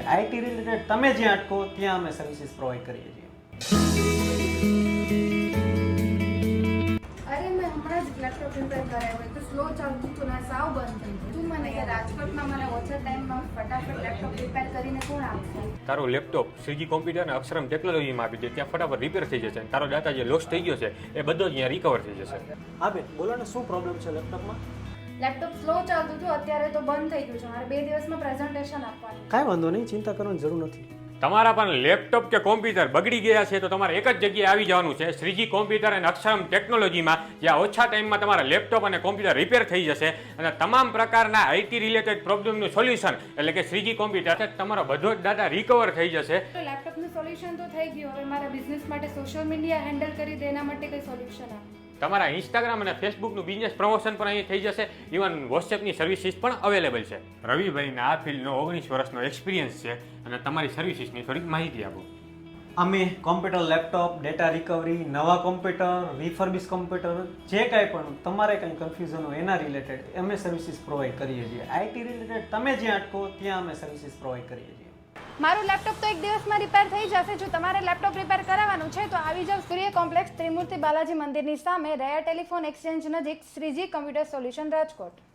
IT related તમે જ્યાં અટકો ત્યાં અમે સર્વિસીસ પ્રોવાઈડ કરીએ છીએ. અરે મેં હમણાં જ લેપટોપ રિપેર કરાવ્યું તો સ્લો ચાલતું હતું ને સાવ બંધ થઈ ગયું. તું મને કે રાજકોટમાં મને ઓછા ટાઈમમાં ફટાફટ લેપટોપ રિપેર કરીને કોણ આપશે? તારો લેપટોપ શ્રીજી કોમ્પ્યુટર અને અક્ષરમ ટેકનોલોજીમાં આપી દે, ત્યાં ફટાફટ રિપેર થઈ જશે અને તારો ડાટા જે લોસ થઈ ગયો છે એ બધો જ અહીંયા રિકવર થઈ જશે. હા બેન, બોલો ને શું પ્રોબ્લેમ છે લેપટોપમાં? લેપટોપ સ્લો ચાલતું હતું, અત્યારે તો બંધ થઈ ગયું છે. મારે 2 દિવસમાં પ્રેઝન્ટેશન આપવાનું. કાંઈ વાંધો નહીં, ચિંતા કરવાની જરૂર નથી. તમારા પણ લેપટોપ કે કોમ્પ્યુટર બગડી ગયા છે તો તમારે એક જ જગ્યાએ આવી જવાનું છે, શ્રીજી કોમ્પ્યુટર અને અક્ષરમ ટેકનોલોજીમાં, જ્યાં ઓછા ટાઈમમાં તમારા લેપટોપ અને કોમ્પ્યુટર રિપેર થઈ જશે અને તમામ પ્રકારના આઈટી રિલેટેડ પ્રોબ્લેમનું સોલ્યુશન એટલે કે શ્રીજી કોમ્પ્યુટર તમારો બધો જ ડાટા રિકવર થઈ જશે. તો લેપટોપનું સોલ્યુશન તો થઈ ગયું, હવે મારા બિઝનેસ માટે સોશિયલ મીડિયા હેન્ડલ કરી દે, એના માટે કઈ સોલ્યુશન આપો? તમારા ઇન્સ્ટાગ્રામ અને ફેસબુકનું બિઝનેસ પ્રમોશન પણ અહીં થઈ જશે, ઇવન વોટ્સએપની સર્વિસીસ પણ અવેલેબલ છે. રવિભાઈને આ ફિલ્ડનો 19 વર્ષનો એક્સપિરિયન્સ છે અને તમારી સર્વિસીસની થોડીક માહિતી આપો. અમે કોમ્પ્યુટર, લેપટોપ, ડેટા રિકવરી, નવા કોમ્પ્યુટર, રિફર્બિશ કોમ્પ્યુટર, જે કાંઈ પણ તમારે કંઈ કન્ફ્યુઝન હોય એના રિલેટેડ અમે સર્વિસીસ પ્રોવાઈડ કરીએ છીએ. આઈટી રિલેટેડ તમે જ્યાં અટકો ત્યાં અમે સર્વિસીસ પ્રોવાઈડ કરીએ છીએ. મારું લેપટોપ તો 1 દિવસમાં રિપેર થઈ જશે. જો તમારે લેપટોપ રિપેર કરાવવાનું છે તો આવી જાવ સૂર્ય કોમ્પ્લેક્સ, ત્રિમૂર્તિ બાલાજી મંદિરની સામે, રહ્યા ટેલિફોન એક્સચેન્જ નજીક, શ્રીજી કોમ્પ્યુટર સોલ્યુશન, રાજકોટ.